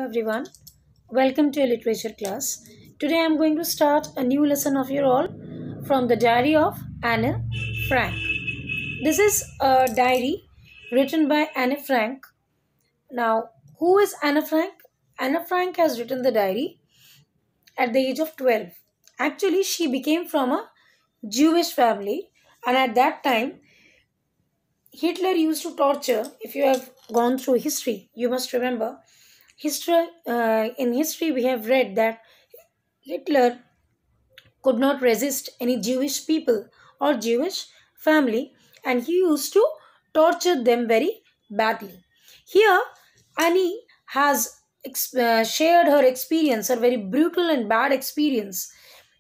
everyone. Welcome to a literature class. Today I am going to start a new lesson of your all from the diary of Anne Frank. This is a diary written by Anne Frank. Now, who is Anne Frank? Anne Frank has written the diary at the age of 12. Actually, she became from a Jewish family, and at that time Hitler used to torture. If you have gone through history, you must remember in history we have read that Hitler could not resist any Jewish people or Jewish family, and he used to torture them very badly. Here, Annie has shared her experience, her very brutal and bad experience,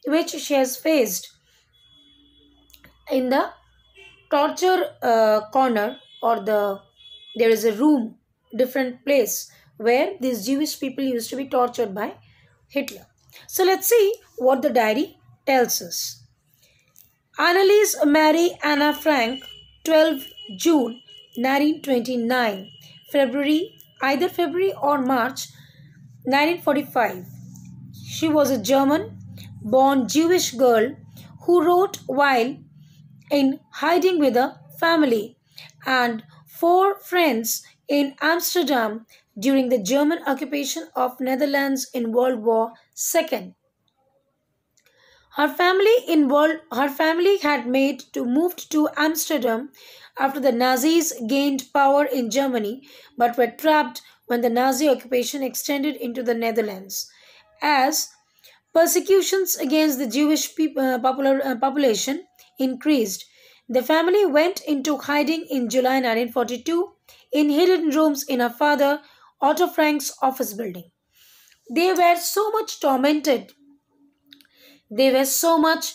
which she has faced in the torture corner, or there is a room, different place where these Jewish people used to be tortured by Hitler. So let's see what the diary tells us. Anneliese Marie Anna Frank, 12 June 1929, either February or March 1945. She was a German born Jewish girl who wrote while in hiding with a family and four friends in Amsterdam during the German occupation of Netherlands in World War II. Her family had moved to Amsterdam after the Nazis gained power in Germany, but were trapped when the Nazi occupation extended into the Netherlands. As persecutions against the Jewish population increased, the family went into hiding in July 1942 in hidden rooms in her father Otto Frank's office building. They were so much tormented, they were so much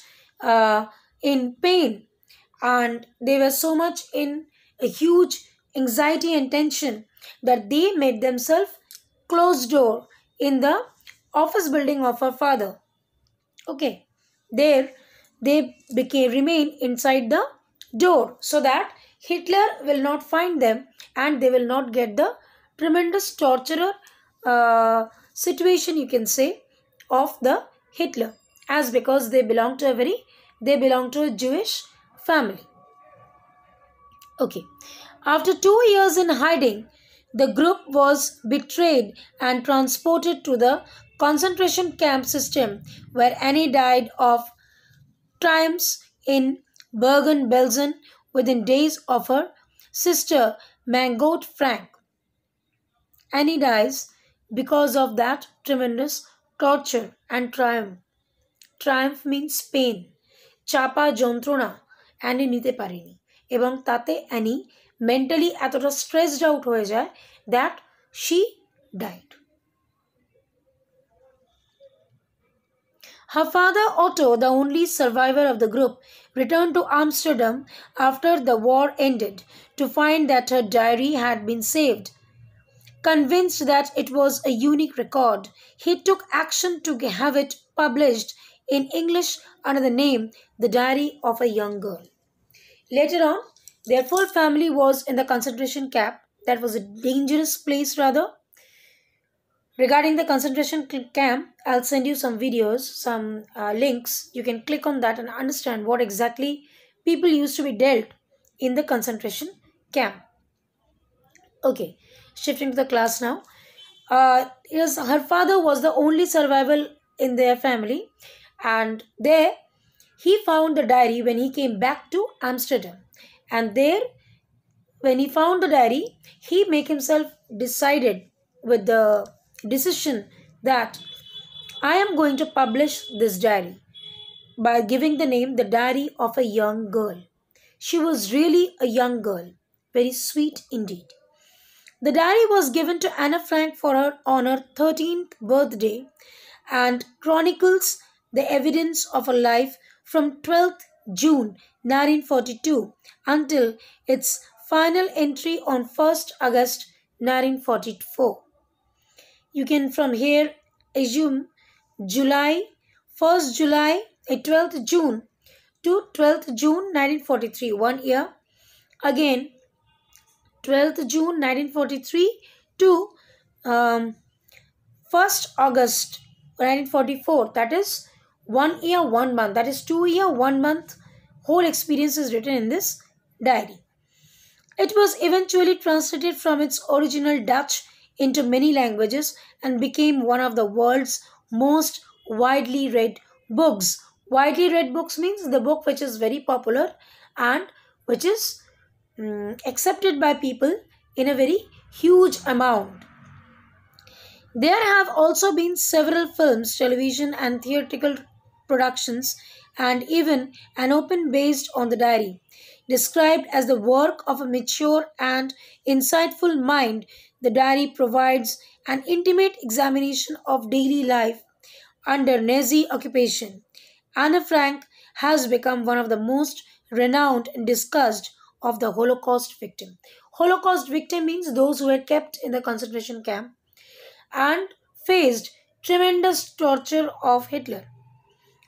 in pain, and they were so much in a huge anxiety and tension that they made themselves closed door in the office building of her father. Okay, there they remain inside the door so that Hitler will not find them and they will not get the tremendous torturer situation, you can say, of the Hitler, as because they belong to a Jewish family. Okay, after 2 years in hiding, the group was betrayed and transported to the concentration camp system, where Annie died of triumphs in Bergen-Belsen within days of her sister Margot Frank. Annie dies because of that tremendous torture and triumph. Triumph means pain. চাপা যন্ত্রণা Annie নিতে পারেনি, এবং তাতে Annie mentally এতটা stressed out হয়ে যায় that she died. Her father Otto, the only survivor of the group, returned to Amsterdam after the war ended to find that her diary had been saved. Convinced that it was a unique record, he took action to have it published in English under the name The Diary of a Young Girl. Later on, their full family was in the concentration camp. That was a dangerous place, rather. Regarding the concentration camp, I'll send you some videos, some links. You can click on that and understand what exactly people used to be dealt in the concentration camp. Okay, shifting to the class now. Yes, her father was the only survival in their family, and there he found the diary when he came back to Amsterdam. And there, when he found the diary, he made himself decided with the decision that I am going to publish this diary by giving the name The Diary of a Young Girl. She was really a young girl, very sweet indeed. The diary was given to Anna Frank on her 13th birthday and chronicles the evidence of her life from 12th June 1942 until its final entry on 1st August 1944. You can from here assume 12th June to 12th June 1943, 1 year. Again, 12th June 1943 to 1st August 1944, that is 1 year, 1 month, that is 2 year, 1 month, whole experience is written in this diary. It was eventually translated from its original Dutch into many languages and became one of the world's most widely read books. Widely read books means the book which is very popular and which is accepted by people in a very huge amount. There have also been several films, television, and theatrical productions, and even an open based on the diary. Described as the work of a mature and insightful mind, the diary provides an intimate examination of daily life under Nazi occupation. Anne Frank has become one of the most renowned and discussed of the Holocaust victim. Holocaust victim means those who were kept in the concentration camp and faced tremendous torture of Hitler.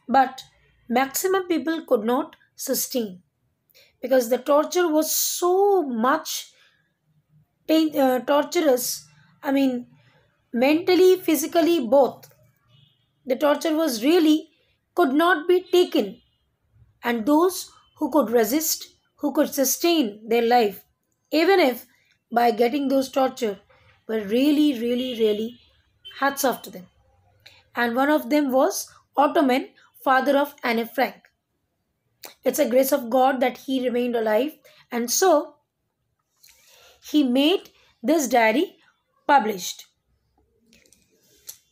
But maximum people could not sustain because the torture was so much torturous. I mean, mentally, physically, both. The torture was really could not be taken, and those who could resist, who could sustain their life, even if by getting those torture, were really, really, really hats off to them. And one of them was Ottoman, father of Anne Frank. It's a grace of God that he remained alive, and so he made this diary published.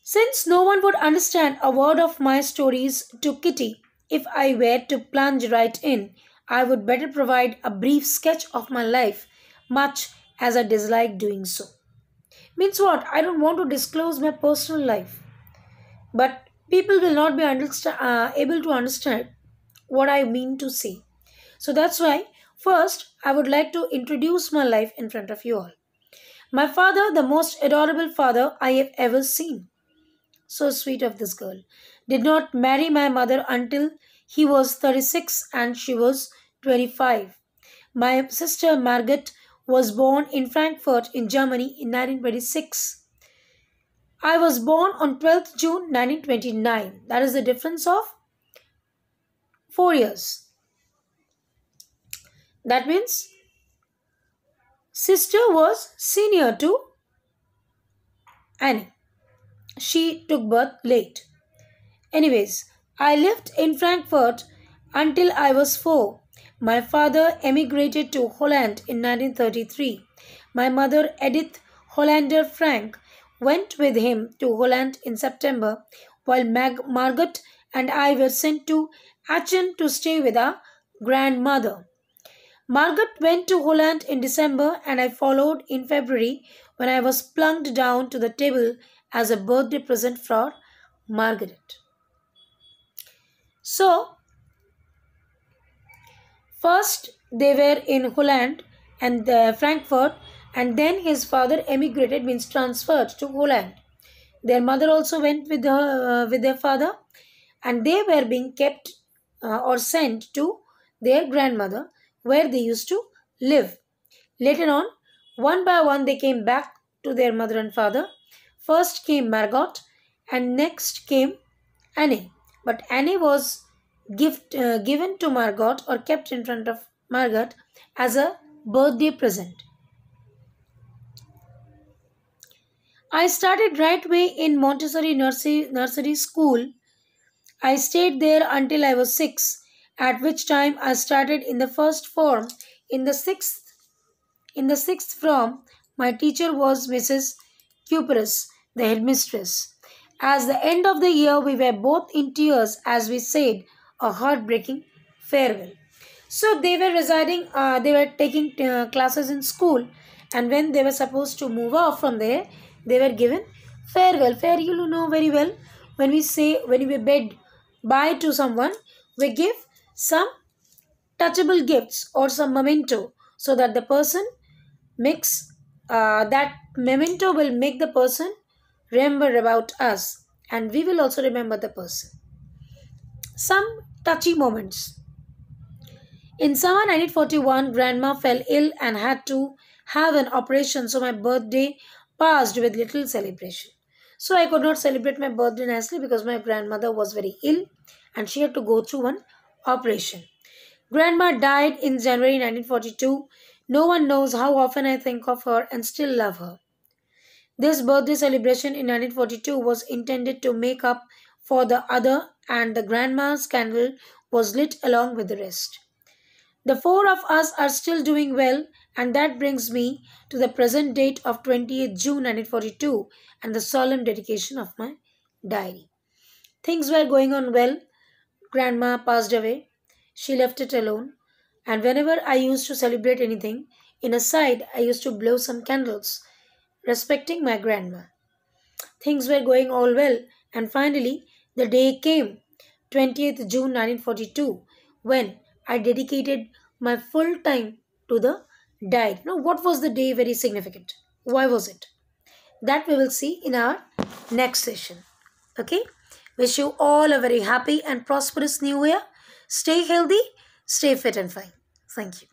Since no one would understand a word of my stories to Kitty if I were to plunge right in, I would better provide a brief sketch of my life, much as I dislike doing so. Means what? I don't want to disclose my personal life, but people will not be able to understand what I mean to say. So that's why, first, I would like to introduce my life in front of you all. My father, the most adorable father I have ever seen. So sweet of this girl. Did not marry my mother until he was 36 and she was 25. My sister Margaret was born in Frankfurt in Germany in 1926. I was born on 12th June 1929. That is the difference of 4 years. That means sister was senior to Annie. She took birth late. Anyways, I lived in Frankfurt until I was 4. My father emigrated to Holland in 1933. My mother, Edith Hollander Frank, went with him to Holland in September, while Margaret and I were sent to Aachen to stay with our grandmother. Margaret went to Holland in December and I followed in February when I was plunked down to the table as a birthday present for Margaret. So, first they were in Holland and Frankfurt, and then his father emigrated, means transferred to Holland. Their mother also went with their father, and they were being kept or sent to their grandmother where they used to live. Later on, one by one, they came back to their mother and father. First came Margot and next came Annie. But Annie was given to Margot or kept in front of Margot as a birthday present. I started right away in Montessori nursery school. I stayed there until I was 6, at which time I started in the first form. In the sixth form, my teacher was Mrs. Cuperus, the headmistress. As the end of the year, we were both in tears as we said a heartbreaking farewell. So they were they were taking classes in school, and when they were supposed to move off from there, they were given farewell. Farewell, you know very well. When we bid bye to someone, we give some touchable gifts or some memento so that the person makes that memento will make the person remember about us, and we will also remember the person. Some touchy moments. In summer 1941, grandma fell ill and had to have an operation, so my birthday passed with little celebration. So I could not celebrate my birthday nicely because my grandmother was very ill and she had to go through one operation. Grandma died in January 1942. No one knows how often I think of her and still love her. This birthday celebration in 1942 was intended to make up for the other, and the grandma's candle was lit along with the rest. The four of us are still doing well, and that brings me to the present date of 20th June 1942 and the solemn dedication of my diary. Things were going on well. Grandma passed away. She left it alone. And whenever I used to celebrate anything, in a side I used to blow some candles, respecting my grandma. Things were going all well, and finally the day came, 20th June 1942, when I dedicated my full time to the diary. Now, what was the day very significant? Why was it? That we will see in our next session. Okay? Wish you all a very happy and prosperous new year. Stay healthy, stay fit and fine. Thank you.